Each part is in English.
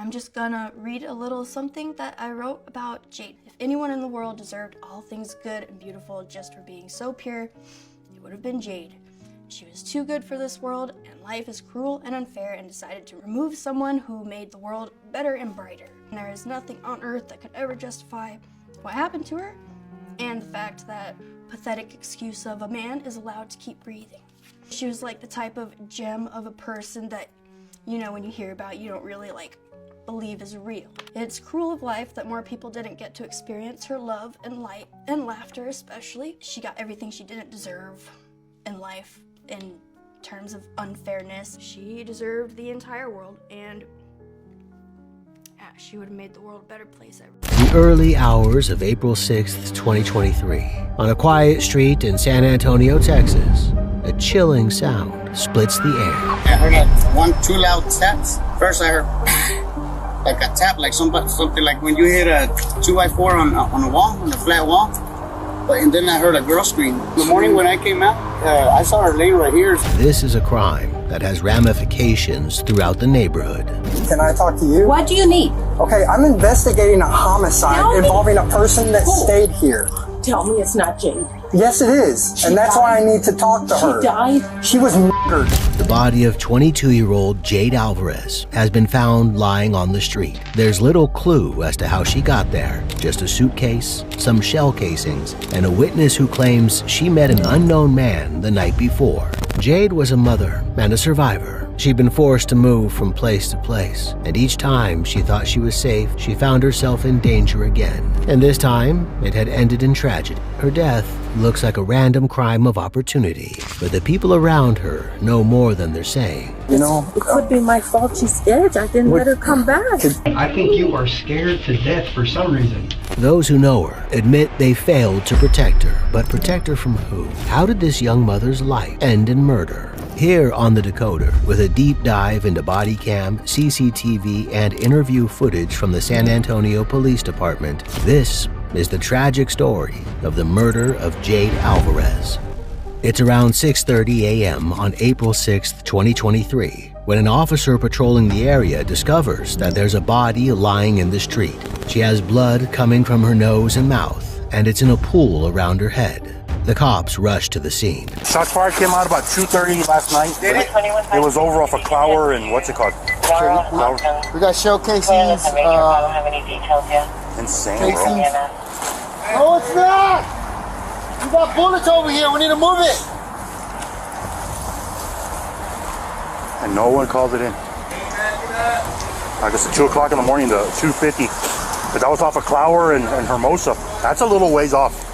I'm just gonna read a little something that I wrote about Jade. If anyone in the world deserved all things good and beautiful just for being so pure, it would have been Jade. She was too good for this world, and life is cruel and unfair, and decided to remove someone who made the world better and brighter. And there is nothing on earth that could ever justify what happened to her, and the fact that pathetic excuse of a man is allowed to keep breathing. She was like the type of gem of a person that, you know, when you hear about, you don't really believe is real. It's cruel of life that more people didn't get to experience her love and light and laughter especially. She got everything she didn't deserve in life in terms of unfairness. She deserved the entire world, and she would have made the world a better place ever. The early hours of April 6th, 2023, on a quiet street in San Antonio, Texas, a chilling sound splits the air. I heard two loud taps. First I heard like a tap, like something like when you hit a 2x4 on a wall, on a flat wall. And then I heard a girl scream. In the morning when I came out, I saw her laying right here. This is a crime that has ramifications throughout the neighborhood. Can I talk to you? What do you need? Okay, I'm investigating a homicide involving a person that stayed here. Tell me it's not Jade. Yes, it is. And that's why I need to talk to her. She died? She was murdered. The body of 22-year-old Jade Alvarez has been found lying on the street. There's little clue as to how she got there. Just a suitcase, some shell casings, and a witness who claims she met an unknown man the night before. Jade was a mother and a survivor. She'd been forced to move from place to place, and each time she thought she was safe, she found herself in danger again. And this time, it had ended in tragedy. Her death looks like a random crime of opportunity, but the people around her know more than they're saying. You know, it could be my fault. She's scared. I didn't let her come back. I think you are scared to death for some reason. Those who know her admit they failed to protect her, but protect her from who? How did this young mother's life end in murder? Here on The Decoder, with a deep dive into body cam, CCTV, and interview footage from the San Antonio Police Department, this is the tragic story of the murder of Jade Alvarez. It's around 6:30 a.m. on April 6, 2023, when an officer patrolling the area discovers that there's a body lying in the street. She has blood coming from her nose and mouth, and it's in a pool around her head. The cops rush to the scene. Shots fired came out about 2:30 last night. It was over off of Clower and what's it called? Clower. We got shell casings. Insane, bro. No, it's not! We got bullets over here. We need to move it. And no one called it in. I guess at 2 o'clock in the morning to 2:50. But that was off of Clower and Hermosa. That's a little ways off.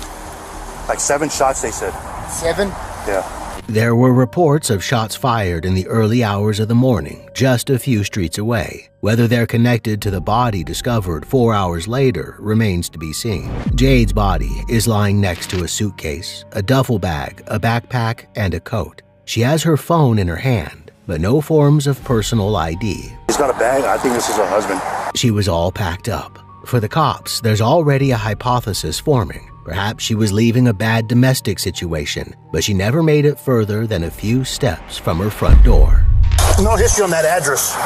Like 7 shots, they said. 7? Yeah. There were reports of shots fired in the early hours of the morning, just a few streets away. Whether they're connected to the body discovered 4 hours later remains to be seen. Jade's body is lying next to a suitcase, a duffel bag, a backpack, and a coat. She has her phone in her hand, but no forms of personal ID. He's got a bag. I think this is her husband. She was all packed up. For the cops, there's already a hypothesis forming. Perhaps she was leaving a bad domestic situation, but she never made it further than a few steps from her front door. No history on that address.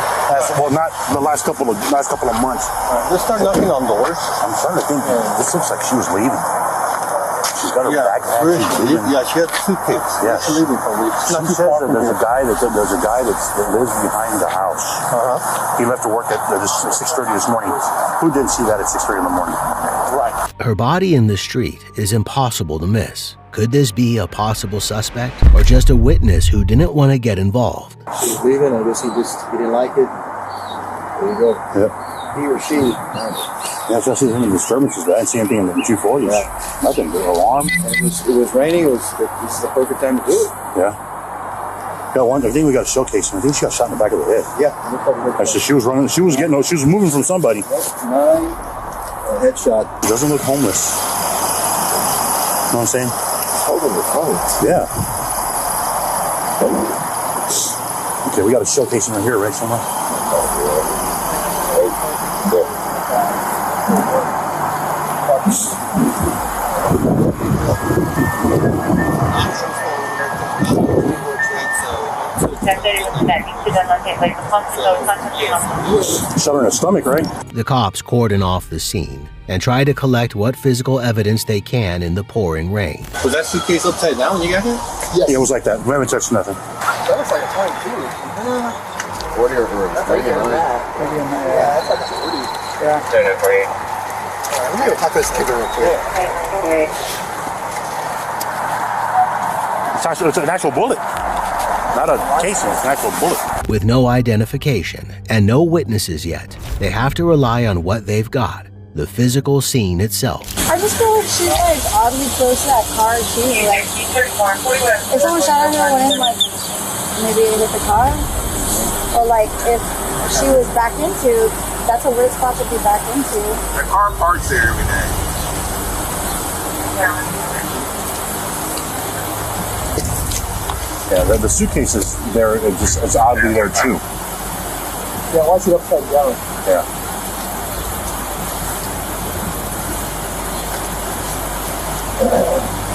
Well, not the last couple of months. Let's start knocking on doors. I'm starting to think this looks like she was leaving. She's got her backpack. Yeah, she had a suitcase. Yeah, she's leaving from me. She says that there's a guy that lives behind the house. He left to work at 6:30 this morning. Who didn't see that at 6:30 in the morning? Right. Her body in the street is impossible to miss. Could this be a possible suspect or just a witness who didn't want to get involved? She was leaving. I guess he didn't like it. There you go. Yep. He or she. Yeah, so I see any disturbances. I didn't see anything in the 240s. Yeah. Nothing. The alarm. And it was raining. This is the perfect time to do it. Yeah. Got one. I think we got a showcase. I think she got shot in the back of the head. Yeah. So she was running. She was moving from somebody. Yep. 9. A headshot. He doesn't look homeless. You know what I'm saying? Homeless. Yeah. Okay, we got a showcase right here, right, somewhere? Shot her in the stomach, right? The cops cordon off the scene and try to collect what physical evidence they can in the pouring rain. Was that suitcase upside down when you got here? Yes. Yeah, it was like that. We haven't touched nothing. That was like a 22. 40 or That's like in that. Yeah, that's like a 40. Yeah. Let me go talk to this kid real quick. It's an actual bullet. Not a casing, it's an actual bullet. With no identification and no witnesses yet, they have to rely on what they've got, the physical scene itself. I just feel like she's like oddly close to that car too. Like, if someone shot at her when like maybe it hit the car, or like if she was backed into, that's a weird spot to be backed into. The car parks there every day. Yeah, the suitcase is there. It's oddly there too. Yeah, watch it upside down. Yeah.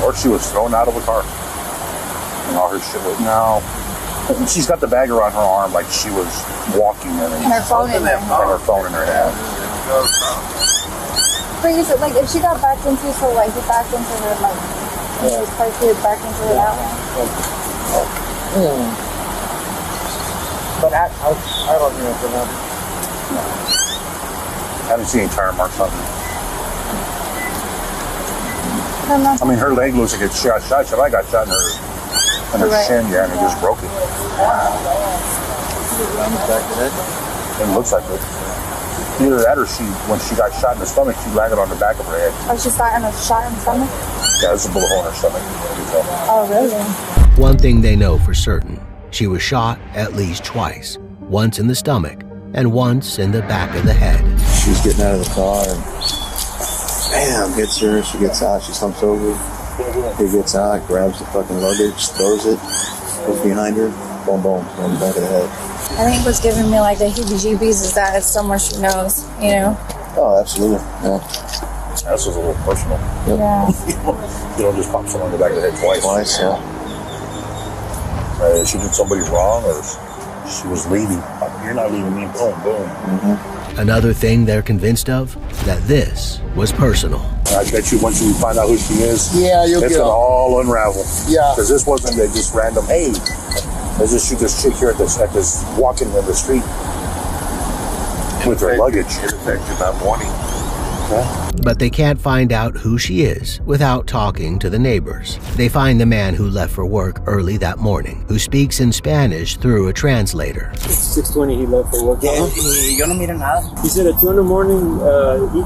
Or she was thrown out of a car. And all her shit was no. She's got the bag around her arm like she was walking in And her phone in her hand. and her phone in her hand. But you said like if she got backed into, so like he backed into her like it was partially backed into her that way. But I don't know for them. I haven't seen any tire marks on her. I don't know. I mean, her leg looks like it's shot. I got shot in her shin, yeah, and it just broke it. It looks like it. Either that or when she got shot in the stomach, she landed on the back of her head. Oh, she got shot in the stomach? Yeah, there's a bullet hole in her stomach. Oh, really? One thing they know for certain, she was shot at least twice, once in the stomach and once in the back of the head. She's getting out of the car and bam, hits her. She gets out, she slumps over. He gets out, grabs the fucking luggage, throws it, goes behind her, boom, boom, on the back of the head. I think what's giving me like the heebie-jeebies is that it's someone she knows, you know? Oh, absolutely. Yeah. This is a little personal. Yeah. You don't just pop someone in the back of the head twice. Yeah. She did somebody wrong or she was leaving. You're not leaving me. Boom, boom. Mm-hmm. Another thing they're convinced of, that this was personal. I bet you once you find out who she is, you'll it's get going to all unravel. Yeah. Because this wasn't a just random, hey, let's just shoot this chick here at this walking in the street with her luggage. It affects you about wanting. But they can't find out who she is without talking to the neighbors. They find the man who left for work early that morning, who speaks in Spanish through a translator. 6:20 he left for work. Yo no miro nada. He said at 2 in the morning,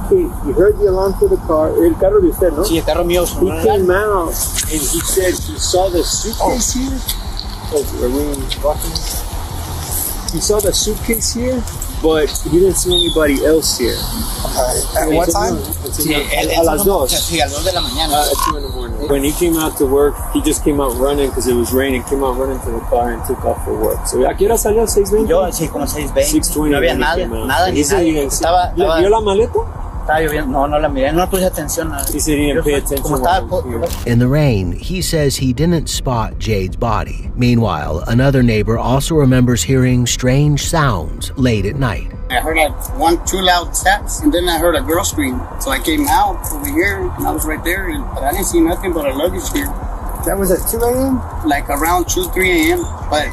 he heard the alarm for the car. El carro de usted, ¿no? Sí, el carro mío. He came out and he said he saw the suitcase here. Oh, are we walking? He saw the suitcase here, but he didn't see anybody else here. At what time? Sí, a las 2. Sí, a las 2 de la mañana. At 2 in the morning. When he came out to work, he just came out running because it was raining. Came out running to the car and took off for work. So, ¿a qué hora salió? ¿6:20? Yo, sí, como 6:20. 6:20. No había nada ni nadie. ¿Vio la maleta? Estaba lloviendo. No la miré. No puse atención. He said he didn't pay attention. In the rain, he says he didn't spot Jade's body. Meanwhile, another neighbor also remembers hearing strange sounds late at night. I heard like 1-2 loud taps, and then I heard a girl scream. So I came out over here, and I was right there, but I didn't see nothing but a luggage here. That was at 2 a.m.? Like around 2-3 a.m. But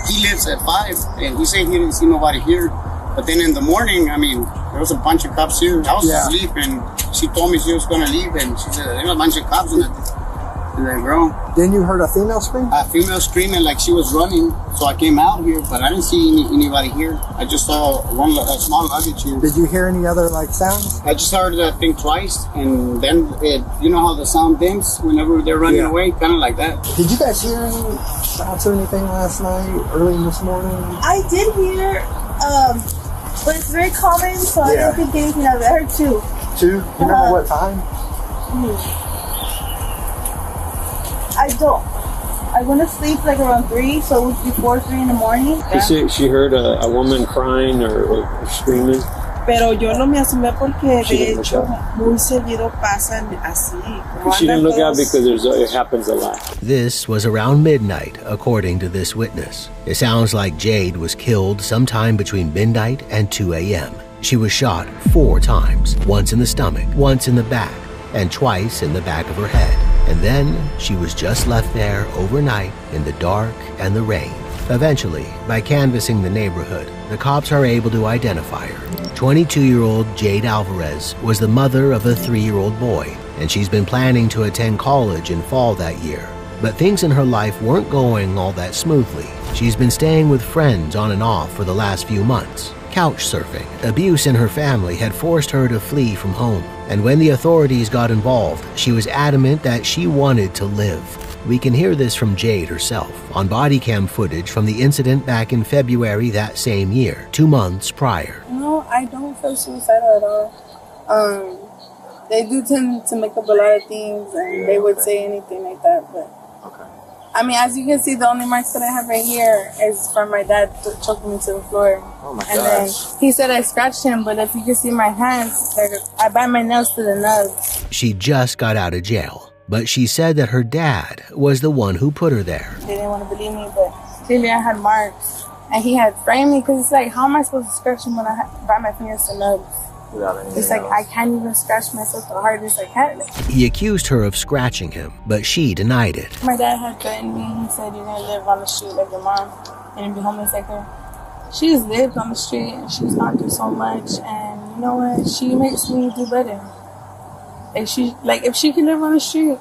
he lives at 5, and he said he didn't see nobody here. But then in the morning, I mean, there was a bunch of cops here. I was asleep, and she told me she was going to leave, and she said, there's a bunch of cops in the girl. Then you heard a female scream? A female screaming like she was running, so I came out here, but I didn't see anybody here. I just saw a small luggage here. Did you hear any other like sounds? I just heard that thing twice, and then you know how the sound dims whenever they're running away, kind of like that. Did you guys hear any shots or anything last night, early this morning? I did hear, but it's very common, so I didn't think anything of it. I heard 2. 2? You remember what time? I don't. I went to sleep like around 3, so it was before 3 in the morning. She heard a woman crying or screaming. Pero yo no me asomé porque de hecho muy seguido pasan así. She didn't look out because it happens a lot. This was around midnight, according to this witness. It sounds like Jade was killed sometime between midnight and 2 a.m. She was shot 4 times, once in the stomach, once in the back, and twice in the back of her head. And then she was just left there overnight in the dark and the rain. Eventually, by canvassing the neighborhood, the cops are able to identify her. 22-year-old Jade Alvarez was the mother of a 3-year-old boy, and she's been planning to attend college in fall that year. But things in her life weren't going all that smoothly. She's been staying with friends on and off for the last few months. Couch surfing, abuse in her family had forced her to flee from home. And when the authorities got involved, she was adamant that she wanted to live. We can hear this from Jade herself on body cam footage from the incident back in February that same year, 2 months prior. No, I don't feel suicidal at all. They do tend to make up a lot of things, and they would say anything like that, but I mean, as you can see, the only marks that I have right here is from my dad choking me to the floor. Oh my and then he said I scratched him, but if you can see my hands, I bite my nails to the nubs. She just got out of jail, but she said that her dad was the one who put her there. They didn't want to believe me, but clearly I had marks. And he had framed me because it's like, how am I supposed to scratch him when I bite my fingers to nubs? It's like, I can't even scratch myself the hardest I can. He accused her of scratching him, but she denied it. My dad had threatened me. He said, you're going to live on the street like your mom and be homeless like her. She's lived on the street and she's gone through so much. And you know what? She makes me do better. If she can live on the street,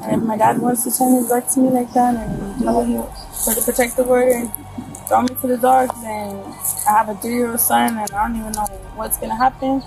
and if my dad wants to turn his back to me like that and do what he for to protect the word and throw me to the dogs, and I have a 3-year-old son and I don't even know what's gonna happen.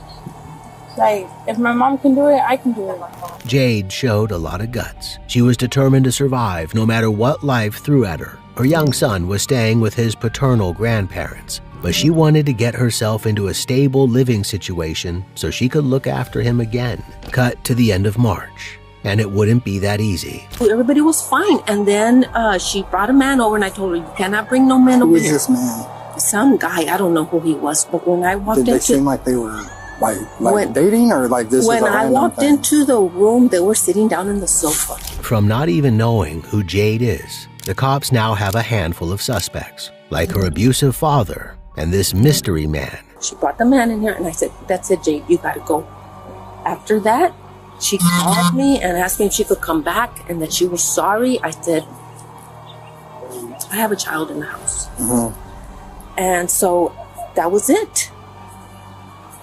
Like, if my mom can do it, I can do it. Jade showed a lot of guts. She was determined to survive no matter what life threw at her. Her young son was staying with his paternal grandparents, but she wanted to get herself into a stable living situation so she could look after him again. Cut to the end of March. And it wouldn't be that easy. Everybody was fine. And then she brought a man over and I told her, you cannot bring no men over here. Who is this man? Some guy, I don't know who he was, but when I walked Did they seem like they were like dating, or like this was a random thing? When I walked into the room, they were sitting down on the sofa. From not even knowing who Jade is, the cops now have a handful of suspects, like her abusive father and this mystery man. She brought the man in here and I said, that's it, Jade, you gotta go. After that, she called me and asked me if she could come back and that she was sorry. I said, I have a child in the house. And so that was it.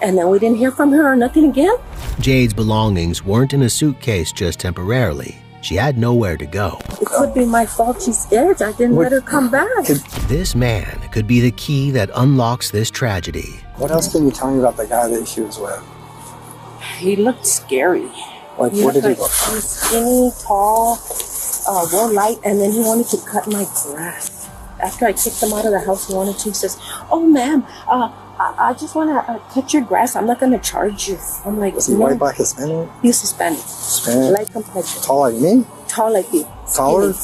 And then we didn't hear from her or nothing again. Jade's belongings weren't in a suitcase just temporarily. She had nowhere to go. It could be my fault she's scared. I didn't let her come back. This man could be the key that unlocks this tragedy. What else can you tell me about the guy that she was with? He looked scary. Like, what did he look like? He was skinny, tall, real light, and then he wanted to cut my grass. After I kicked him out of the house, he wanted to. He says, oh, ma'am, I just want to cut your grass. I'm not going to charge you. I'm like, was he white, black, Hispanic? He's Hispanic. Hispanic? Light complexion. Tall like me? Tall like you. Taller?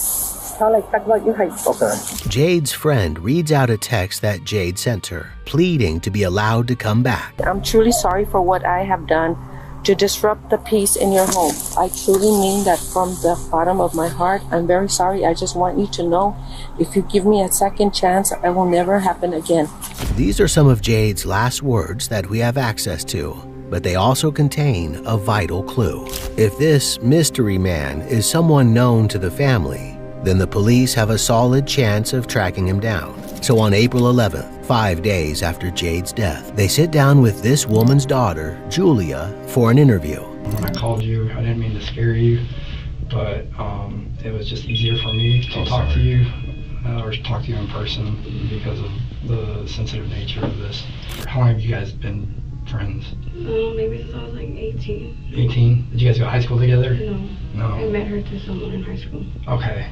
Tall like, talk about your height. Okay. Jade's friend reads out a text that Jade sent her, pleading to be allowed to come back. I'm truly sorry for what I have done to disrupt the peace in your home. I truly mean that from the bottom of my heart. I'm very sorry. I just want you to know, if you give me a second chance, it will never happen again. These are some of Jade's last words that we have access to, but they also contain a vital clue. If this mystery man is someone known to the family, then the police have a solid chance of tracking him down. So on April 11th, 5 days after Jade's death, they sit down with this woman's daughter, Julia, for an interview. When I called you, I didn't mean to scare you, but it was just easier for me to talk to you or talk to you in person because of the sensitive nature of this. How long have you guys been friends? Maybe since I was like 18. 18? Did you guys go to high school together? No. No. I met her through someone in high school. Okay.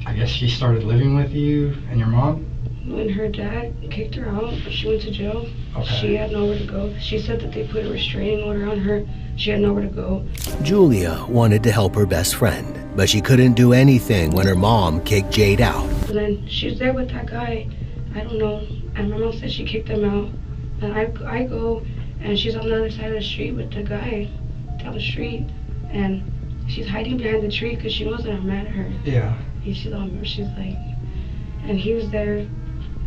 I guess she started living with you and your mom? When her dad kicked her out, she went to jail. Okay. She had nowhere to go. She said that they put a restraining order on her. She had nowhere to go. Julia wanted to help her best friend, but she couldn't do anything when her mom kicked Jade out. And then she was there with that guy. I don't know. And my mom said she kicked him out. And I go, and she's on the other side of the street with the guy down the street. And she's hiding behind the tree because she knows that I'm mad at her. Yeah. She's like, and he was there,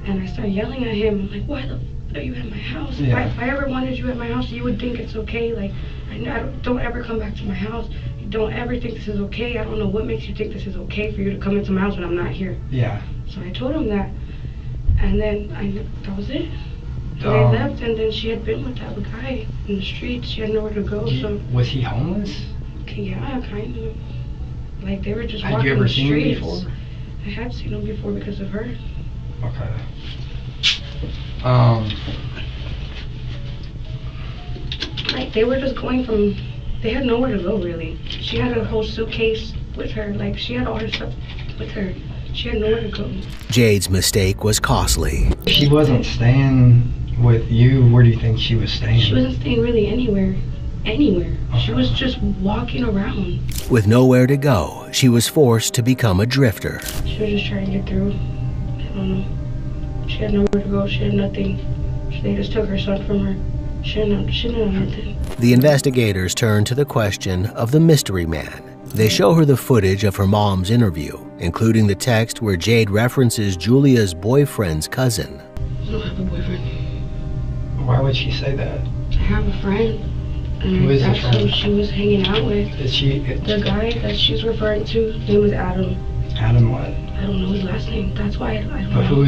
and I started yelling at him. I'm like, why the f are you at my house? Yeah. If I ever wanted you at my house, you would think it's okay. Like, don't ever come back to my house. You don't ever think this is okay. I don't know what makes you think this is okay for you to come into my house when I'm not here. Yeah. So I told him that, and then that was it. And I left, and then she had been with that guy in the streets. She had nowhere to go. So was he homeless? Yeah, kind of. Like, they were just Had walking you ever the seen streets. him before? I had seen him before because of her. Okay. Like, they were just going from, they had nowhere to go, really. She had a whole suitcase with her. Like, she had all her stuff with her. She had nowhere to go. Jade's mistake was costly. She wasn't staying with you. Where do you think she was staying? She wasn't staying really anywhere. Anywhere. Okay. She was just walking around. With nowhere to go, she was forced to become a drifter. She was just trying to get through. I don't know. She had nowhere to go. She had nothing. They just took her son from her. She didn't have nothing. The investigators turn to the question of the mystery man. They show her the footage of her mom's interview, including the text where Jade references Julia's boyfriend's cousin. I don't have a boyfriend. Why would she say that? I have a friend. And Who is the that's friend? who she was hanging out with. The guy that she's referring to, his name was Adam. Adam what? I don't know his last name. That's why I don't But know.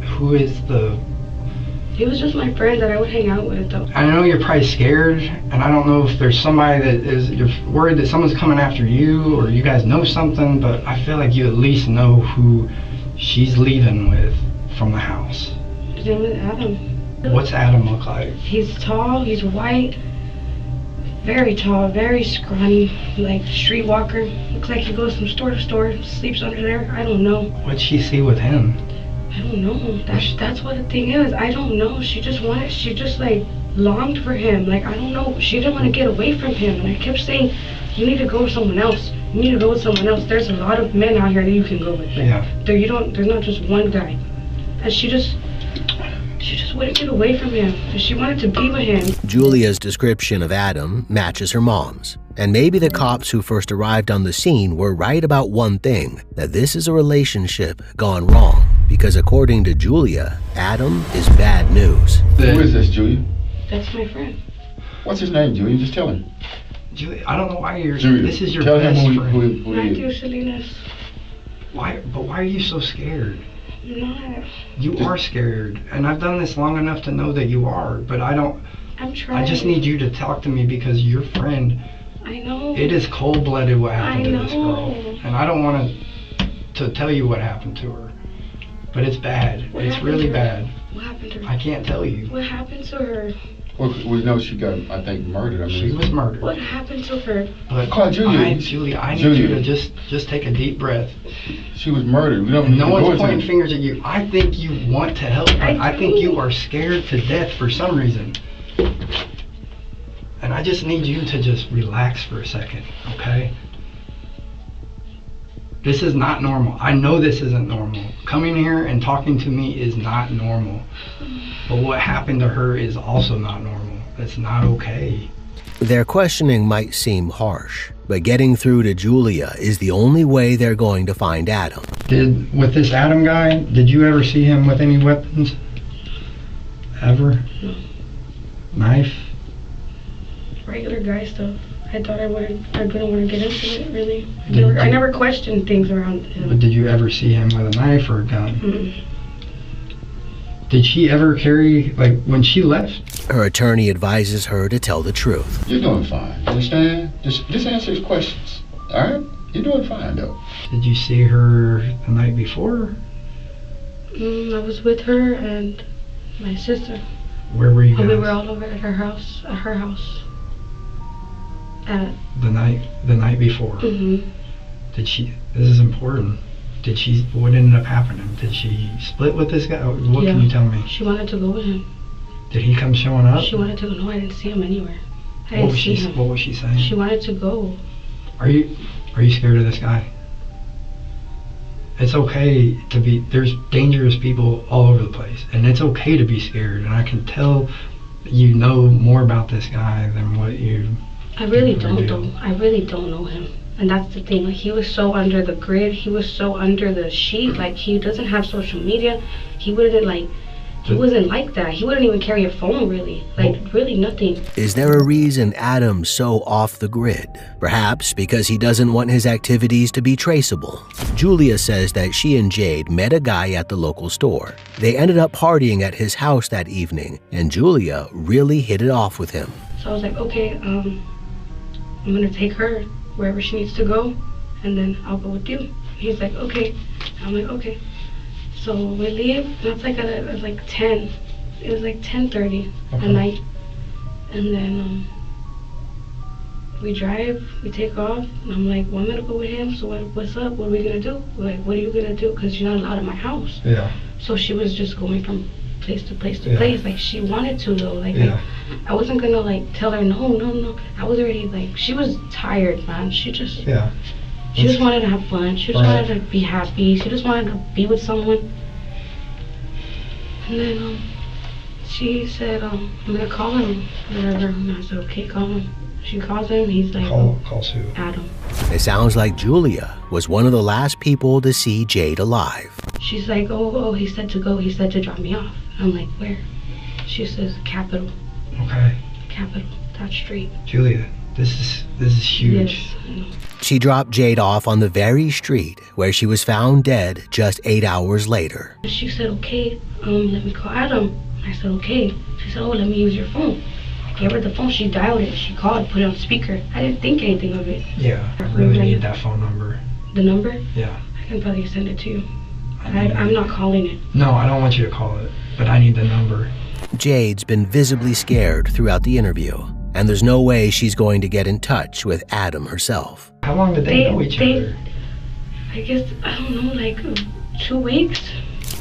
who is the... He was just my friend that I would hang out with, though. I know you're probably scared, and I don't know if there's somebody that you're worried that someone's coming after you, or you guys know something, but I feel like you at least know who she's leaving with from the house. His name is Adam. What's Adam look like? He's tall, he's white, very tall, very scrawny, like streetwalker. Looks like he goes from store to store, sleeps under there. I don't know. What'd she see with him? I don't know. That's what the thing is. I don't know. She just like longed for him. Like, I don't know. She didn't want to get away from him. And I kept saying, you need to go with someone else. You need to go with someone else. There's a lot of men out here that you can go with. Yeah. There's not just one guy. And she just wouldn't get away from him. And she wanted to be with him. Julia's description of Adam matches her mom's. And maybe the cops who first arrived on the scene were right about one thing, that this is a relationship gone wrong. Because according to Julia, Adam is bad news. Who is this, Julia? That's my friend. What's his name, Julia? Just tell him. Julia, I don't know why you're... Julia, this is your tell best him friend. who he Matthew is. Salinas. Why are you so scared? I'm not. You are scared, and I've done this long enough to know that you are, but I'm trying. I just need you to talk to me because your friend... I know. It is cold-blooded what happened I to this girl. know. And I don't want to tell you what happened to her. But it's bad. It's really bad. What happened to her? I can't tell you. What happened to her? Well, we know she got, I think, murdered. I mean, She was murdered. What happened to her? But Julia. I need you to just take a deep breath. She was murdered. We don't And no need to go one's into pointing fingers at you. I think you want to help her. I think you are scared to death for some reason. And I just need you to just relax for a second, okay? This is not normal. I know this isn't normal. Coming here and talking to me is not normal. But what happened to her is also not normal. It's not okay. Their questioning might seem harsh, but getting through to Julia is the only way they're going to find Adam. With this Adam guy, did you ever see him with any weapons? Ever? No. Knife? Regular guy stuff. I thought I didn't want to get into it, really. I never questioned things around him. But did you ever see him with a knife or a gun? Mm-mm. Did she ever carry, like, when she left? Her attorney advises her to tell the truth. You're doing fine. You understand? Just answer his questions. All right? You're doing fine, though. Did you see her the night before? I was with her and my sister. Where were you guys? We were all over at her house. The night before. Mm-hmm. Did she? This is important. Did she? What ended up happening? Did she split with this guy? What can you tell me? She wanted to go with him. Did he come showing up? She wanted to go. No, I didn't see him anywhere. What was she saying? She wanted to go. Are you scared of this guy? It's okay to be, there's dangerous people all over the place, and it's okay to be scared, and I can tell you know more about this guy than what you... I really don't though. I really don't know him. And that's the thing, like he was so under the grid, he was so under the sheet, like he doesn't have social media, he wouldn't like, he wasn't like that. He wouldn't even carry a phone really, like really nothing. Is there a reason Adam's so off the grid? Perhaps because he doesn't want his activities to be traceable. Julia says that she and Jade met a guy at the local store. They ended up partying at his house that evening, and Julia really hit it off with him. So I was like, okay, I'm gonna take her wherever she needs to go, and then I'll go with you. He's like, okay. I'm like, okay. So we leave, that's like at like 10. It was like 10:30 at night. And then we drive, we take off, and I'm like, well, I'm gonna go with him, so what's up? What are we gonna do? Like, what are you gonna do? Because you're not allowed in my house. Yeah. So she was just going from place to place to place, like she wanted to though. Like I wasn't gonna like tell her no. I was already like, she was tired, man. She just she just wanted to have fun. She just wanted to be happy. She just wanted to be with someone. And then she said, I'm gonna call him, whatever. And I said, okay, call him. She calls him. He's like, calls who? Adam. It sounds like Julia was one of the last people to see Jade alive. She's like, oh, he said to go. He said to drop me off. I'm like, where? She says, Capitol. Okay. Capitol, that street. Julia, this is huge. Yes, I know. She dropped Jade off on the very street where she was found dead just 8 hours later. She said, okay, let me call Adam. I said, okay. She said, oh, let me use your phone. I gave her the phone. She dialed it. She called, put it on speaker. I didn't think anything of it. Yeah, I really need that phone number. The number? Yeah. I can probably send it to you. I'm not calling it. No, I don't want you to call it, but I need the number. Jade's been visibly scared throughout the interview, and there's no way she's going to get in touch with Adam herself. How long did they know each other? I guess, I don't know, like 2 weeks.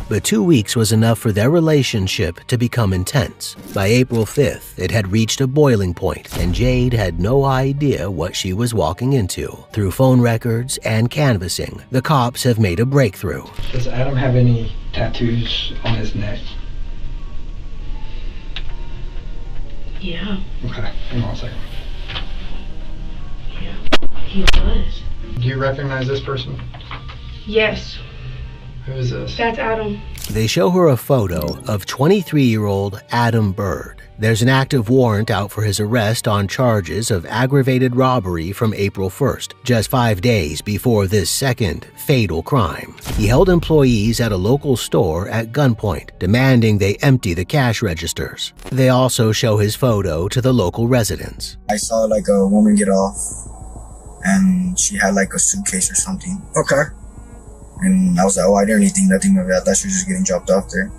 But 2 weeks was enough for their relationship to become intense. By April 5th, it had reached a boiling point, and Jade had no idea what she was walking into. Through phone records and canvassing, the cops have made a breakthrough. Does Adam have any tattoos on his neck? Yeah. Okay, hang on a second. Yeah, he does. Do you recognize this person? Yes. Who is this? That's Adam. They show her a photo of 23-year-old Adam Bird. There's an active warrant out for his arrest on charges of aggravated robbery from April 1st, just 5 days before this second fatal crime. He held employees at a local store at gunpoint, demanding they empty the cash registers. They also show his photo to the local residents. I saw like a woman get off, and she had like a suitcase or something. Okay. And I was like, oh, I didn't think nothing of it. I thought she was just getting dropped off there.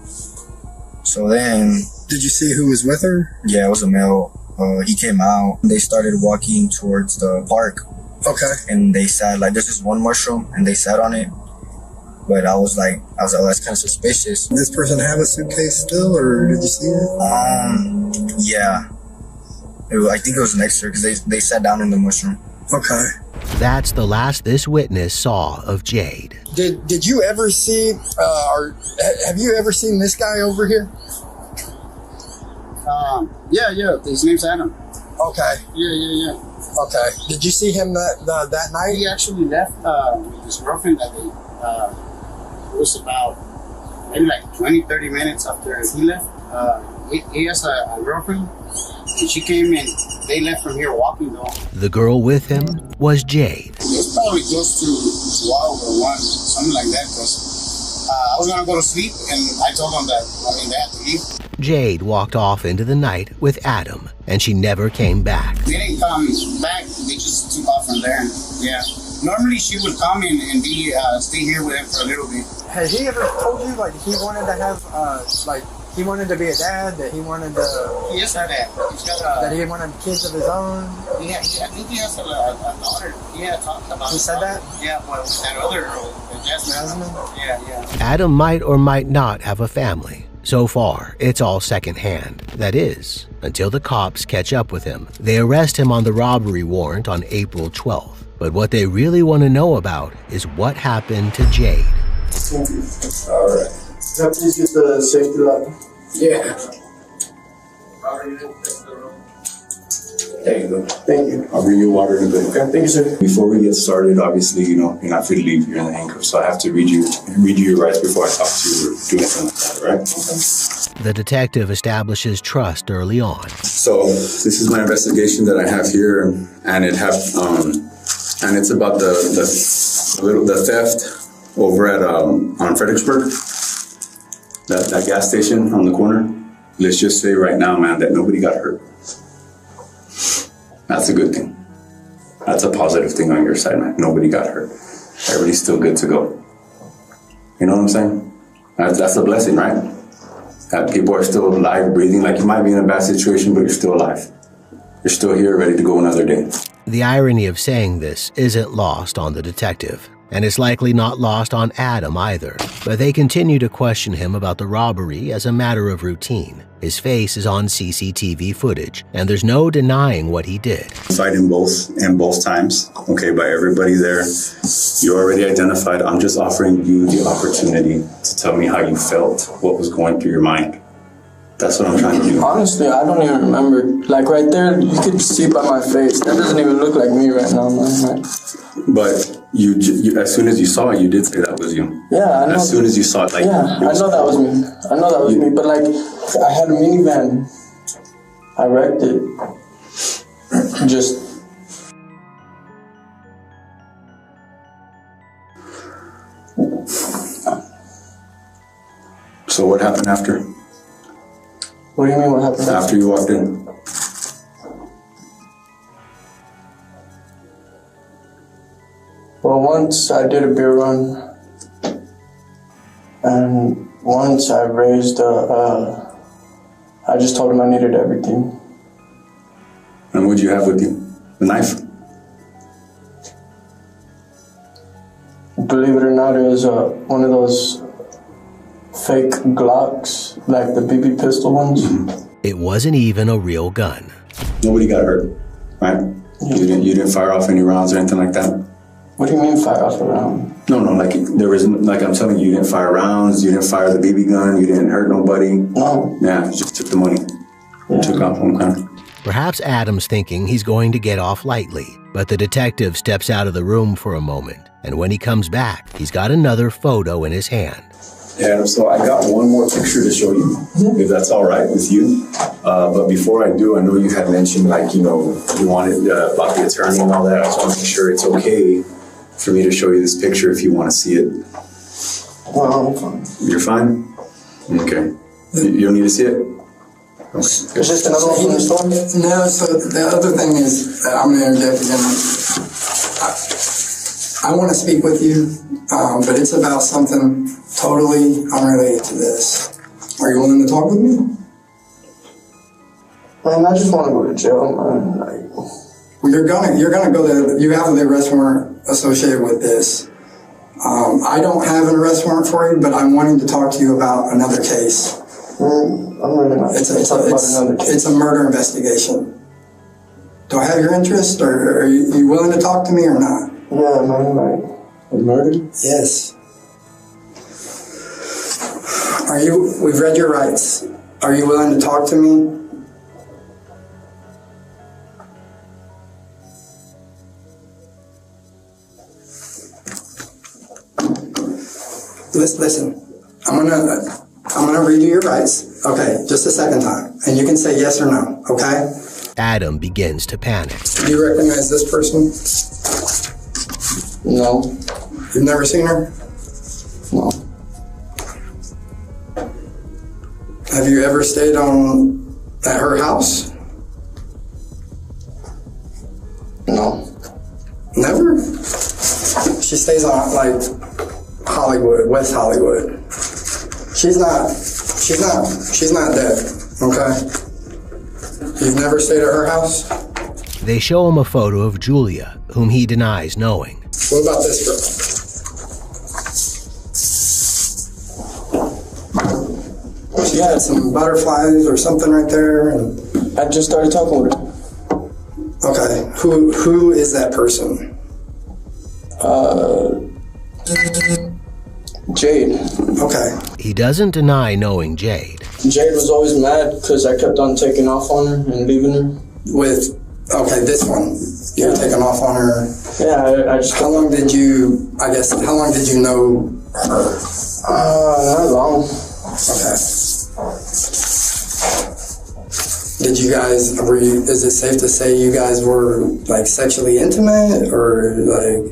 So then... Did you see who was with her? Yeah, it was a male. He came out. They started walking towards the park. Okay. And they sat, like, there's this one mushroom, and they sat on it. But I was like, oh, that's kind of suspicious. Did this person have a suitcase still, or did you see it? Yeah. I think it was next to her, because they sat down in the mushroom. Okay. That's the last this witness saw of Jade. Did you ever see, or have you ever seen this guy over here? Yeah. His name's Adam. Okay. Yeah. Okay. Did you see him that night? He actually left with his girlfriend that day. It was about maybe like 20-30 minutes after he left. He has a girlfriend, and she came and they left from here walking though. The girl with him was Jade. It's probably close to 12 or 1, something like that, because I was gonna go to sleep and I told them that, they had to leave. Jade walked off into the night with Adam, and she never came back. They didn't come back, they just took off from there. Yeah. Normally she would come in and stay here with him for a little bit. Has he ever told you like he wanted to have he wanted to be a dad, that he wanted to... He is a dad. He's got that he wanted kids of his own? Yeah, I think he has a daughter. He had talked about He said that? Yeah, well, that other girl, Jasmine. Yeah. Adam might or might not have a family. So far, it's all secondhand. That is, until the cops catch up with him. They arrest him on the robbery warrant on April 12th. But what they really want to know about is what happened to Jade. Thank you. All right. Can I please get the safety lock? Yeah. There you go. Thank you. I'll bring you water in a bit. Okay. Thank you, sir. Before we get started, obviously, you know, you're not free to leave. You're in the handcuffs, so I have to read you your rights before I talk to you or do anything like that, right? Okay. The detective establishes trust early on. So this is my investigation that I have here, and and it's about the theft over at on Fredericksburg, that gas station on the corner. Let's just say right now, man, that nobody got hurt. That's a good thing. That's a positive thing on your side, man. Nobody got hurt. Everybody's still good to go. You know what I'm saying? That's a blessing, right? That people are still alive, breathing. Like, you might be in a bad situation, but you're still alive. You're still here, ready to go another day. The irony of saying this isn't lost on the detective, and it's likely not lost on Adam either. But they continue to question him about the robbery as a matter of routine. His face is on CCTV footage, and there's no denying what he did. Fight in both times, okay, by everybody there. You already identified. I'm just offering you the opportunity to tell me how you felt, what was going through your mind. That's what I'm trying to do. Honestly, I don't even remember. Like right there, you could see by my face. That doesn't even look like me right now, man. But you, as soon as you saw it, you did say that was you. Yeah, I know. As soon as you saw it, like, yeah, I know that was me. I know that was me. But like, I had a minivan. I wrecked it. Just. So what happened after? What do you mean what happened after you walked in? Well, once I did a beer run, and once I raised I just told him I needed everything. And what'd you have with you? The knife? Believe it or not, it was one of those fake Glocks, like the BB pistol ones. It wasn't even a real gun. Nobody got hurt, right? You didn't fire off any rounds or anything like that? What do you mean fire off a round? No, like there was, like I'm telling you, you didn't fire rounds, you didn't fire the BB gun, you didn't hurt nobody. No. Yeah, you just took the money. Yeah. Took off one kind. Perhaps Adam's thinking he's going to get off lightly, but the detective steps out of the room for a moment, and when he comes back, he's got another photo in his hand. Yeah, so I got one more picture to show you, if that's all right with you. But before I do, I know you had mentioned, like, you know, you wanted about the attorney and all that. I just want to make sure it's okay for me to show you this picture if you want to see it. Well, I'm fine. You're fine? Okay. You don't need to see it? Okay. It's just another one from the store? No, so the other thing is, I'm going to interject again. I want to speak with you, but it's about something totally unrelated to this. Are you willing to talk with me? Man, I just want to go to jail, man. Well, you're gonna go there. You have the arrest warrant associated with this. I don't have an arrest warrant for you, but I'm wanting to talk to you about another case. I'm really not. It's a murder investigation. Do I have your interest, or are you willing to talk to me or not? Yeah, man, like a murder? Yes. We've read your rights. Are you willing to talk to me? Listen, I'm gonna read you your rights. Okay, just a second time, and you can say yes or no. Okay. Adam begins to panic. Do you recognize this person? No. You've never seen her? No. Have you ever stayed at her house? No. Never? She stays on, like, Hollywood, West Hollywood. She's not dead, okay? You've never stayed at her house? They show him a photo of Julia, whom he denies knowing. What about this girl? She had some butterflies or something right there, and I just started talking with her. Okay, who is that person? Jade. Okay. He doesn't deny knowing Jade. Jade was always mad because I kept on taking off on her and leaving her. With, okay, this one. You were taking off on her. Yeah, I just... How long did you know her? Not long. Okay. Did you guys, is it safe to say you guys were like sexually intimate or like?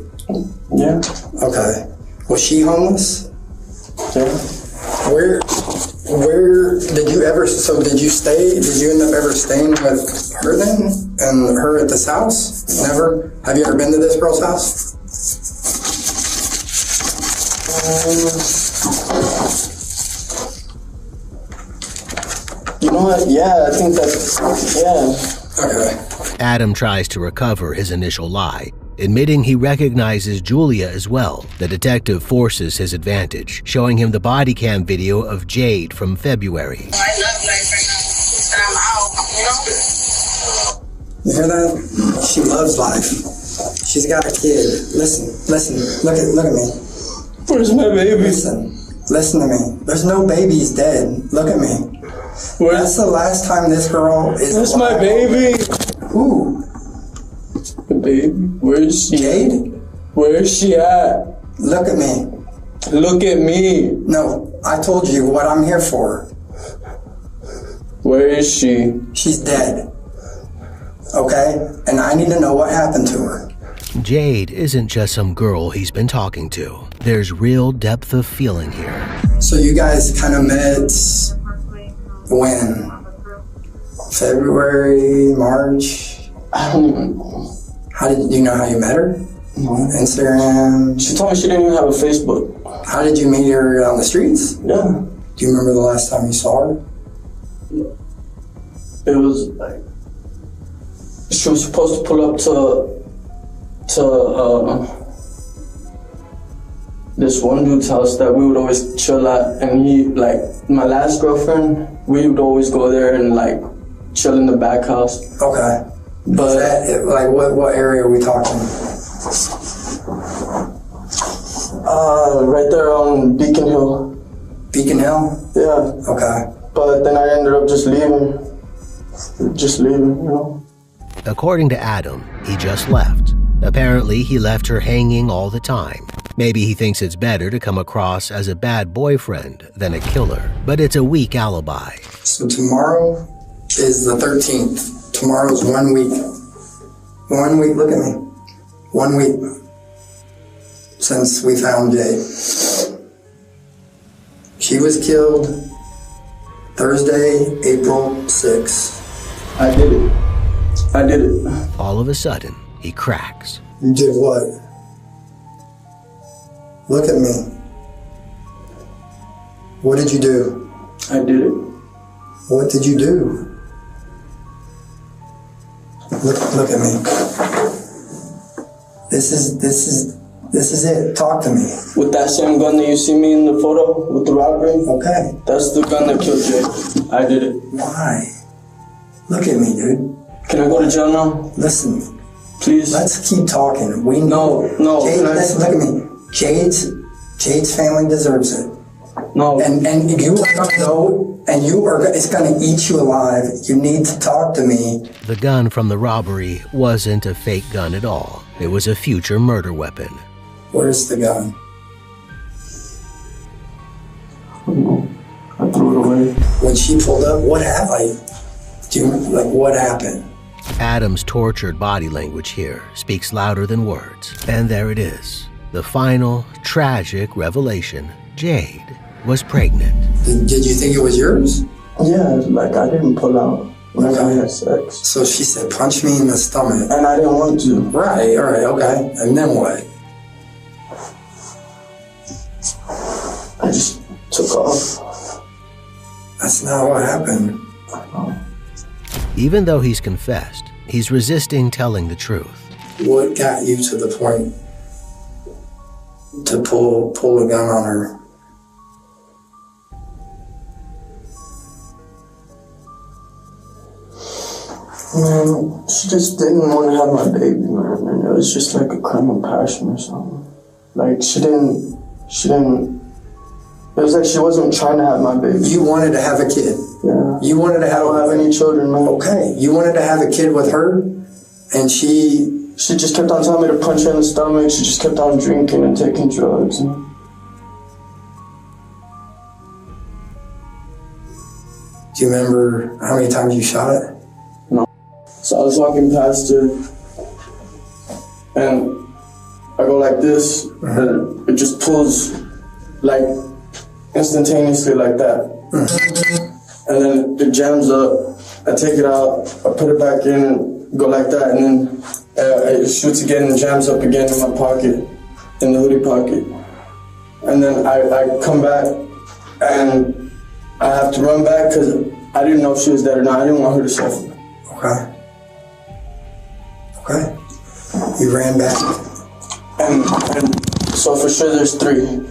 Yeah. Okay. Was she homeless? Yeah. Where did you ever, so did you end up ever staying with her then? And her at this house? Never? Have you ever been to this girl's house? You know what? Yeah, I think that's, yeah. Okay. Adam tries to recover his initial lie, admitting he recognizes Julia as well. The detective forces his advantage, showing him the body cam video of Jade from February. I love life right now. And I'm out, you know? You hear that? She loves life. She's got a kid. Listen, look at me. Where's my baby? Listen to me. There's no babies dead. Look at me. That's the last time this girl is That's my baby. Who? The baby. Where is she? Jade? Where is she at? Look at me. Look at me. No, I told you what I'm here for. Where is she? She's dead. Okay? And I need to know what happened to her. Jade isn't just some girl he's been talking to. There's real depth of feeling here. So you guys kind of met when? February, March? I don't even know. Do you know how you met her? No. Instagram? She told me she didn't even have a Facebook. How did you meet her on the streets? Yeah. Do you remember the last time you saw her? It was like, she was supposed to pull up to this one dude's house that we would always chill at, and he, like, my last girlfriend, we would always go there and like chill in the back house. Okay. But like what area are we talking? Right there on Beacon Hill. Beacon Hill? Yeah. Okay. But then I ended up just leaving, you know? According to Adam, he just left. Apparently, he left her hanging all the time. Maybe he thinks it's better to come across as a bad boyfriend than a killer, but it's a weak alibi. So tomorrow is the 13th. Tomorrow's 1 week. 1 week, look at me. 1 week since we found Jade. She was killed Thursday, April 6th. I did it. All of a sudden, he cracks. You did what? Look at me. What did you do? I did it. What did you do? Look at me. This is it. Talk to me. With that same gun that you see me in the photo with the robbery? Okay. That's the gun that killed Jade. I did it. Why? Look at me, dude. Can I go to jail now? Listen. Please. Let's keep talking. We No. Jade, listen, look at me. Jade's family deserves it. No. And you are gonna know, and it's gonna eat you alive. You need to talk to me. The gun from the robbery wasn't a fake gun at all. It was a future murder weapon. Where's the gun? I threw it away. When she pulled up, what happened? What happened? Adam's tortured body language here speaks louder than words. And there it is. The final, tragic revelation. Jade was pregnant. Did you think it was yours? Yeah, like I didn't pull out when I had sex. So she said, punch me in the stomach. And I didn't want to. Right, all right, okay. And then what? I just took off. That's not what happened. Even though he's confessed, he's resisting telling the truth. What got you to the point to pull a gun on her? Man, she just didn't want to have my baby, man. And it was just like a crime of passion or something. Like she didn't It was like she wasn't trying to have my baby. You wanted to have a kid. Yeah. You wanted to have. I don't have any children, man. Okay. You wanted to have a kid with her, and she just kept on telling me to punch her in the stomach. She just kept on drinking and taking drugs. Do you remember how many times you shot it? No. So I was walking past her, and I go like this, and it just pulls, like, instantaneously like that. And then it jams up. I take it out, I put it back in, and go like that, and then it shoots again and jams up again in my pocket, in the hoodie pocket. And then I come back, and I have to run back because I didn't know if she was dead or not. I didn't want her to suffer. Okay. Okay. You ran back. And so for sure there's 3.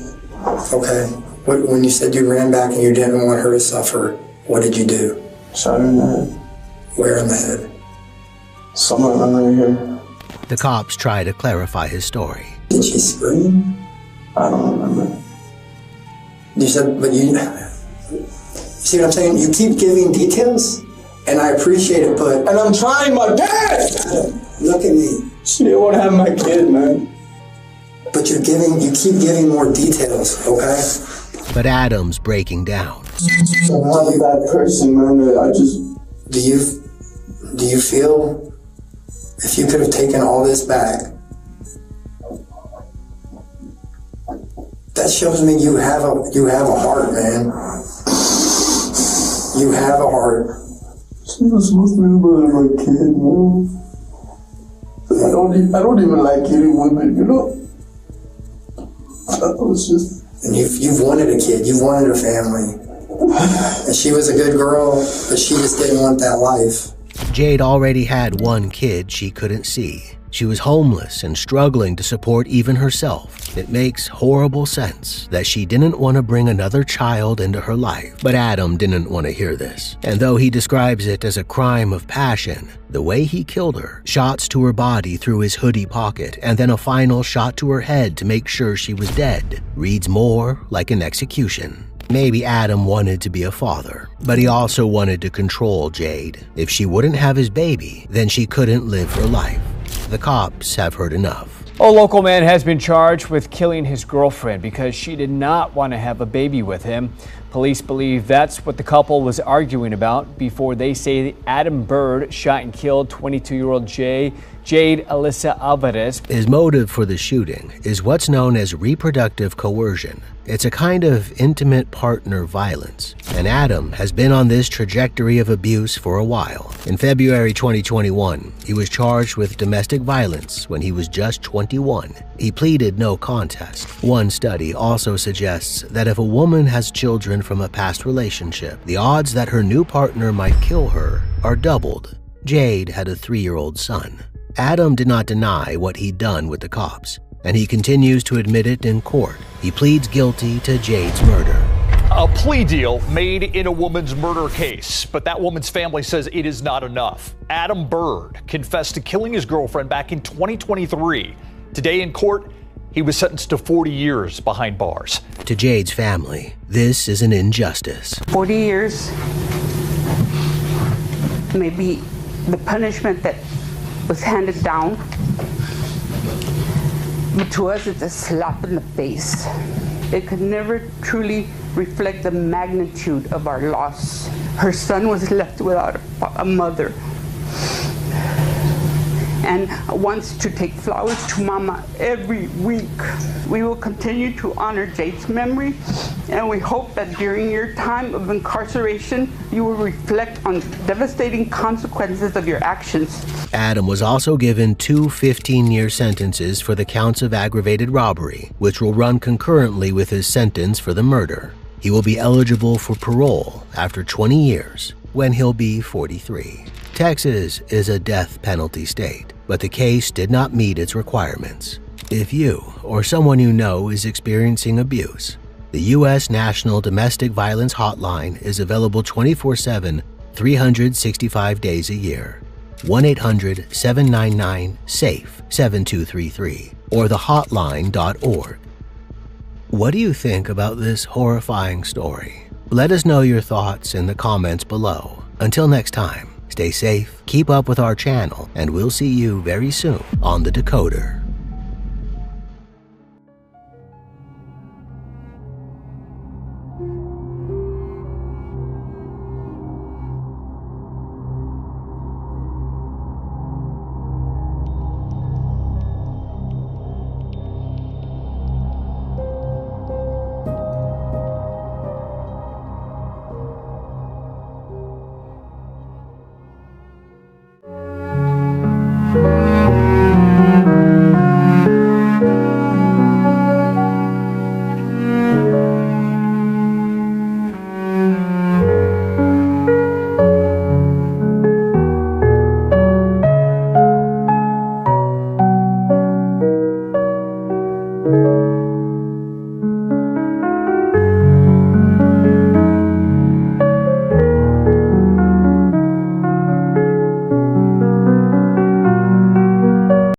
Okay. When you said you ran back and you didn't want her to suffer, what did you do? Shot her in the head. Where in the head? Somewhere right here. The cops try to clarify his story. Did she scream? I don't remember. You said, but you see what I'm saying? You keep giving details, and I appreciate it, but... And I'm trying my best! Look at me. She didn't want to have my kid, man. But you keep giving more details, okay? But Adam's breaking down. I'm not a bad person, man. I just... Do you feel if you could have taken all this back, that shows me you have a heart, man. You have a heart. She was supposed to be my kid, man. I don't even like hitting women, you know? That was just... And you've wanted a kid, you've wanted a family. And she was a good girl, but she just didn't want that life. Jade already had 1 kid she couldn't see. She was homeless and struggling to support even herself. It makes horrible sense that she didn't want to bring another child into her life. But Adam didn't want to hear this. And though he describes it as a crime of passion, the way he killed her, shots to her body through his hoodie pocket and then a final shot to her head to make sure she was dead, reads more like an execution. Maybe Adam wanted to be a father, but he also wanted to control Jade. If she wouldn't have his baby, then she couldn't live her life. The cops have heard enough. A local man has been charged with killing his girlfriend because she did not want to have a baby with him. Police believe that's what the couple was arguing about before they say Adam Bird shot and killed 22-year-old Jade Alyssa Alvarez. His motive for the shooting is what's known as reproductive coercion. It's a kind of intimate partner violence, and Adam has been on this trajectory of abuse for a while. In February 2021, he was charged with domestic violence when he was just 21. He pleaded no contest. One study also suggests that if a woman has children from a past relationship, the odds that her new partner might kill her are doubled. Jade had a 3-year-old son. Adam did not deny what he'd done with the cops, and he continues to admit it in court. He pleads guilty to Jade's murder. A plea deal made in a woman's murder case, but that woman's family says it is not enough. Adam Bird confessed to killing his girlfriend back in 2023. Today in court, he was sentenced to 40 years behind bars. To Jade's family, this is an injustice. 40 years, maybe the punishment that was handed down, but to us it's a slap in the face. It could never truly reflect the magnitude of our loss. Her son was left without a mother and wants to take flowers to Mama every week. We will continue to honor Jade's memory, and we hope that during your time of incarceration, you will reflect on devastating consequences of your actions. Adam was also given 2 15-year sentences for the counts of aggravated robbery, which will run concurrently with his sentence for the murder. He will be eligible for parole after 20 years, when he'll be 43. Texas is a death penalty state, but the case did not meet its requirements. If you or someone you know is experiencing abuse, the U.S. National Domestic Violence Hotline is available 24/7, 365 days a year. 1-800-799-SAFE-7233 or thehotline.org. What do you think about this horrifying story? Let us know your thoughts in the comments below. Until next time, stay safe, keep up with our channel, and we'll see you very soon on The Decoder. you.